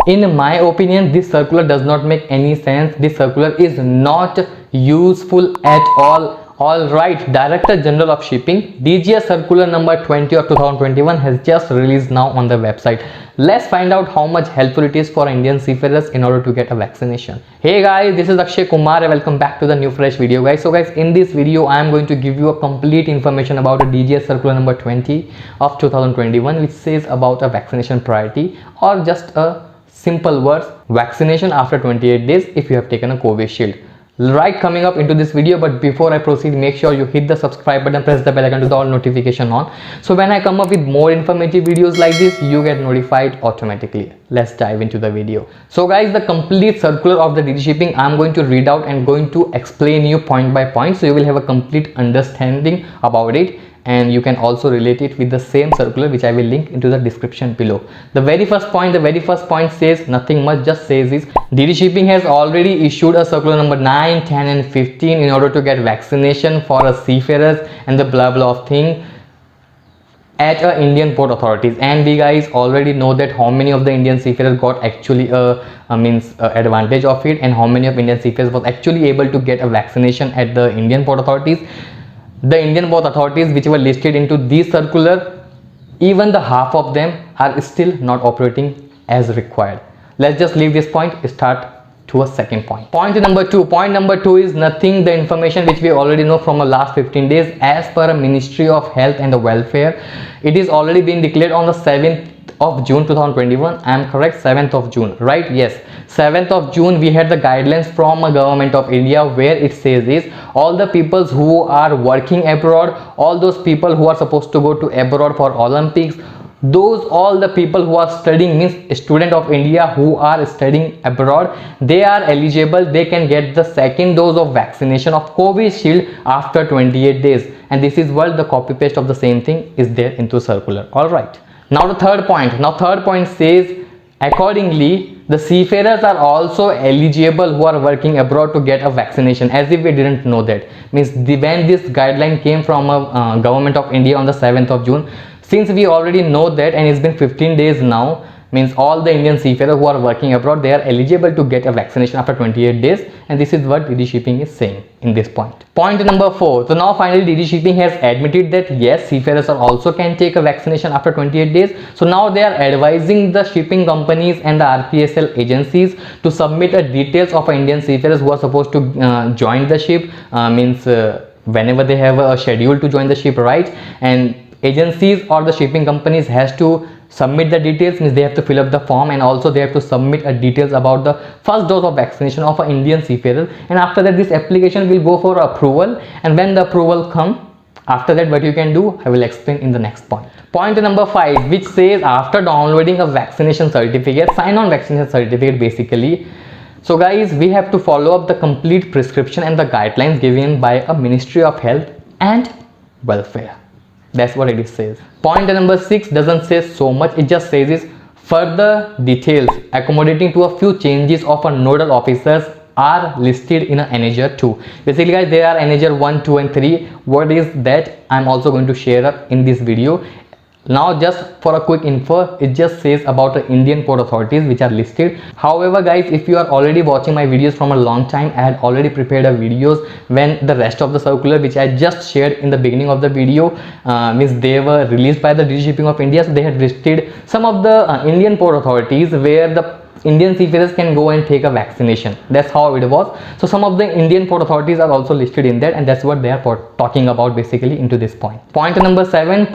In my opinion, this circular does not make any sense. This circular is not useful at all. Alright, Director General of Shipping, DGS Circular number 20 of 2021 has just released now on the website. Let's find out how much helpful it is for Indian seafarers in order to get a vaccination. Hey guys, this is Akshay Kumar and welcome back to the new fresh video guys. So guys, in this video I am going to give you a complete information about a DGS Circular number 20 of 2021 which says about a vaccination priority, or just a simple words, vaccination after 28 days if you have taken a Covishield. Right, coming up into this video, but before I proceed, make sure you hit the subscribe button, press the bell icon to the all notification on, so when I come up with more informative videos like this, you get notified automatically. Let's dive into the video. So guys, the complete circular of the DG shipping I'm going to read out and going to explain you point by point, so you will have a complete understanding about it, and you can also relate it with the same circular which I will link into the description below. The very first point says nothing much, just says is DD Shipping has already issued a circular number 9, 10 and 15 in order to get vaccination for a seafarers and the blah blah of thing at Indian port authorities. And we guys already know that how many of the Indian seafarers got actually advantage of it, and how many of Indian seafarers was actually able to get a vaccination at the Indian port authorities. The Indian port authorities which were listed into this circular, even the half of them are still not operating as required. Let's just leave this point, start to a second point. Point number two is nothing, the information which we already know from the last 15 days. As per a Ministry of Health and the Welfare, it is already been declared on the 7th of June 2021. I am correct, 7th of June, right? Yes, 7th of June we had the guidelines from a government of India where it says is all the peoples who are working abroad, all those people who are supposed to go to abroad for Olympics, those all the people who are studying, means student of India who are studying abroad, they are eligible, they can get the second dose of vaccination of Covishield after 28 days. And this is what the copy paste of the same thing is there into circular. All right, now the third point says accordingly the seafarers are also eligible who are working abroad to get a vaccination, as if we didn't know that. Means when this guideline came from a government of India on the 7th of June, since we already know that and it's been 15 days now, means all the Indian seafarers who are working abroad, they are eligible to get a vaccination after 28 days, and this is what DD Shipping is saying in this point. Point number 4. So now finally DD Shipping has admitted that yes, seafarers also can take a vaccination after 28 days. So now they are advising the shipping companies and the RPSL agencies to submit a details of Indian seafarers who are supposed to join the ship, whenever they have a schedule to join the ship, right? And agencies or the shipping companies has to submit the details, means they have to fill up the form, and also they have to submit a details about the first dose of vaccination of an Indian seafarer. And after that this application will go for approval, and when the approval come, after that what you can do I will explain in the next point. Point number 5, which says after downloading a vaccination certificate, sign on vaccination certificate basically. So guys, we have to follow up the complete prescription and the guidelines given by a Ministry of Health and Welfare. That's what it says. Point number 6 doesn't say so much, it just says is further details accommodating to a few changes of a nodal officers are listed in a Annex 2. Basically guys, there are Annex 1, 2 and 3. What is that? I'm also going to share up in this video. Now just for a quick info, it just says about the Indian port authorities which are listed. However guys, if you are already watching my videos from a long time, I had already prepared a videos when the rest of the circular which I just shared in the beginning of the video, means they were released by the DG Shipping of India. So they had listed some of the Indian port authorities where the Indian seafarers can go and take a vaccination. That's how it was. So some of the Indian port authorities are also listed in that, and that's what they are talking about basically into this point. Point number 7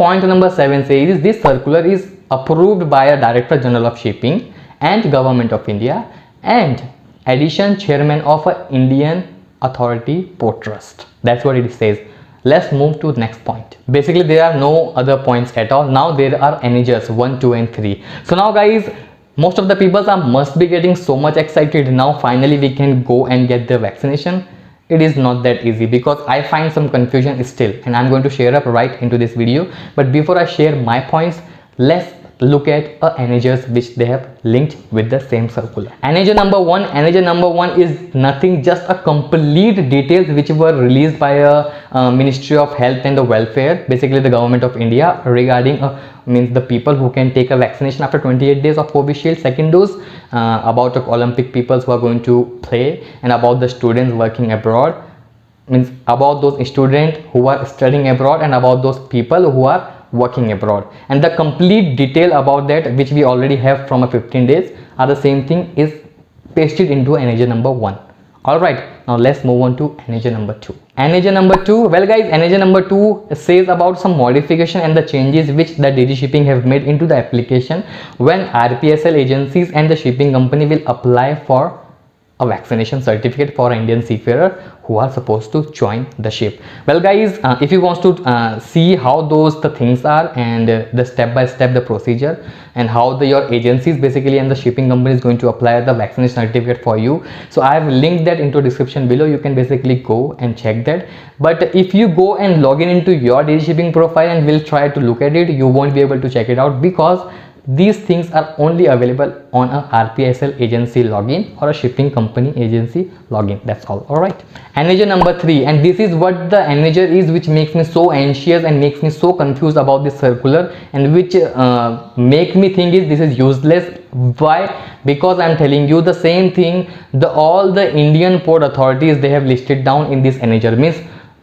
says this circular is approved by a Director General of Shipping and Government of India and addition chairman of a Indian Authority Port Trust. That's what it says. Let's move to the next point. Basically there are no other points at all. Now there are Annex 1, 2 and 3. So now guys, most of the people must be getting so much excited. Now finally we can go and get the vaccination. It is not that easy because I find some confusion still, and I'm going to share up right into this video. But before I share my points, let's look at annexures which they have linked with the same circular. Annexure number one is nothing, just a complete details which were released by a Ministry of Health and the Welfare, basically the government of India, regarding means the people who can take a vaccination after 28 days of Covishield second dose, about the Olympic peoples who are going to play, and about the students working abroad, means about those students who are studying abroad and about those people who are working abroad. And the complete detail about that, which we already have from a 15 days, are the same thing, is pasted into annexure number 1. All right, now let's move on to annexure number 2. Annexure number 2, well guys, annexure number 2 says about some modification and the changes which the DG Shipping have made into the application when RPSL agencies and the shipping company will apply for a vaccination certificate for Indian seafarer who are supposed to join the ship. Well guys, if you want to see how those the things are, and the step by step the procedure, and how your agencies basically and the shipping company is going to apply the vaccination certificate for you, so I have linked that into description below. You can basically go and check that. But if you go and log in into your DG Shipping profile and will try to look at it, you won't be able to check it out, because these things are only available on a RPSL agency login or a shipping company agency login. That's all. All right. Annexure number 3, and this is what the annexure is, which makes me so anxious and makes me so confused about this circular, and which make me think is this is useless. Why? Because I'm telling you the same thing. All the Indian port authorities, they have listed down in this annexure, means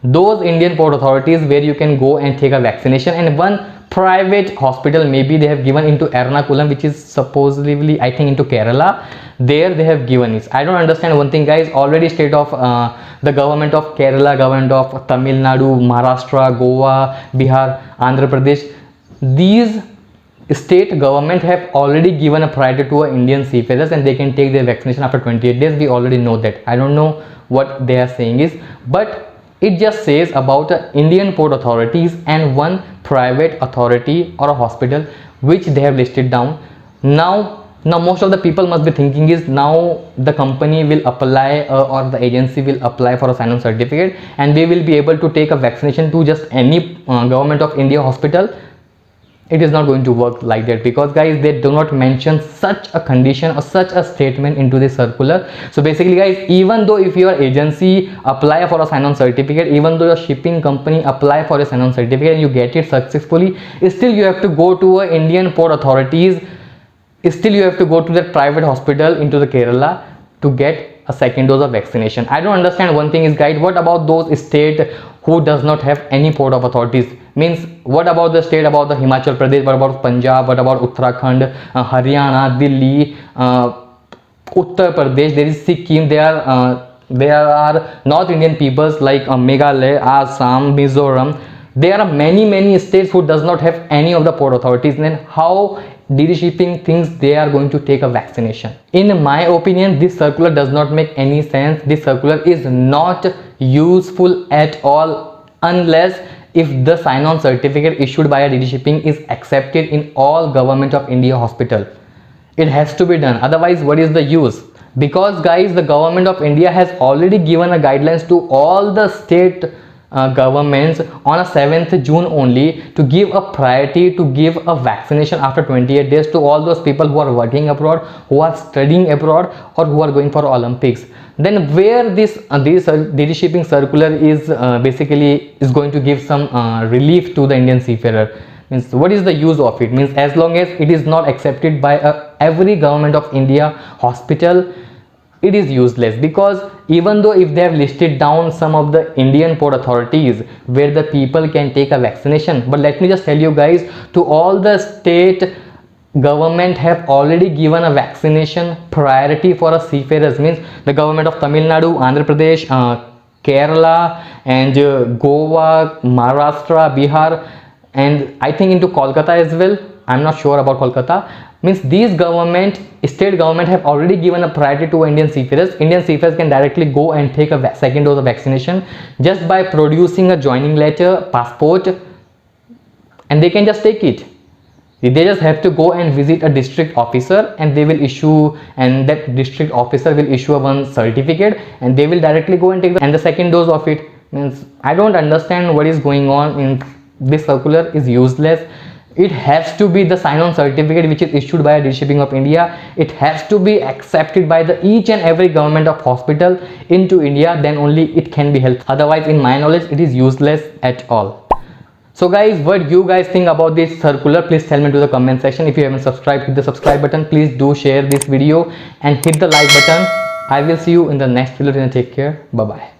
those Indian port authorities where you can go and take a vaccination, and one private hospital maybe they have given into Ernakulam, which is supposedly I think into Kerala. There they have given it. I don't understand one thing, guys. Already state of the government of Kerala, government of Tamil Nadu, Maharashtra, Goa, Bihar, Andhra Pradesh, these state government have already given a priority to Indian seafarers, and they can take their vaccination after 28 days. We already know that. I don't know what they are saying is, but it just says about the Indian port authorities and one private authority or a hospital which they have listed down. Now most of the people must be thinking is, now the company will apply or the agency will apply for a sign-on certificate, and they will be able to take a vaccination to just any government of India hospital. It is not going to work like that, because guys, they do not mention such a condition or such a statement into the circular. So basically guys, even though if your agency apply for a sign-on certificate, even though your shipping company apply for a sign-on certificate and you get it successfully, still you have to go to a Indian port authorities, still you have to go to that private hospital into the Kerala to get a second dose of vaccination. I don't understand one thing is, guys, what about those state who does not have any port of authorities? Means what about the state, about the Himachal Pradesh, what about Punjab, what about Uttarakhand, Haryana, Delhi, Uttar Pradesh, there is Sikkim, there are North Indian peoples like Meghalaya, Assam, Mizoram. There are many states who does not have any of the port authorities. Then how DG Shipping thinks they are going to take a vaccination? In my opinion, this circular does not make any sense. This circular is not useful at all unless if the sign-on certificate issued by a DG Shipping is accepted in all government of India hospital. It has to be done, otherwise what is the use? Because guys, the government of India has already given a guidelines to all the state governments on a 7th June only, to give a priority to give a vaccination after 28 days to all those people who are working abroad, who are studying abroad, or who are going for Olympics. Then where this DG Shipping circular is basically is going to give some relief to the Indian seafarer, means what is the use of it? Means as long as it is not accepted by every government of India hospital, it is useless. Because even though if they have listed down some of the Indian port authorities where the people can take a vaccination, but let me just tell you guys, to all the state government have already given a vaccination priority for a seafarers. Means the government of Tamil Nadu, Andhra Pradesh, Kerala, and Goa, Maharashtra, Bihar, and I think into Kolkata as well. I'm not sure about Kolkata. Means these state government have already given a priority to Indian seafarers. Indian seafarers can directly go and take a second dose of vaccination just by producing a joining letter, passport, and they can just take it. They just have to go and visit a district officer, and they will issue, and that district officer will issue a one certificate, and they will directly go and take the second dose of it. Means I don't understand what is going on. In this circular is useless. It has to be the sign-on certificate which is issued by DG Shipping of India. It has to be accepted by the each and every government of hospital into India, then only it can be held. Otherwise, in my knowledge, it is useless at all. So guys, what you guys think about this circular? Please tell me to the comment section. If you haven't subscribed, hit the subscribe button. Please do share this video and hit the like button. I will see you in the next video. Take care. Bye bye.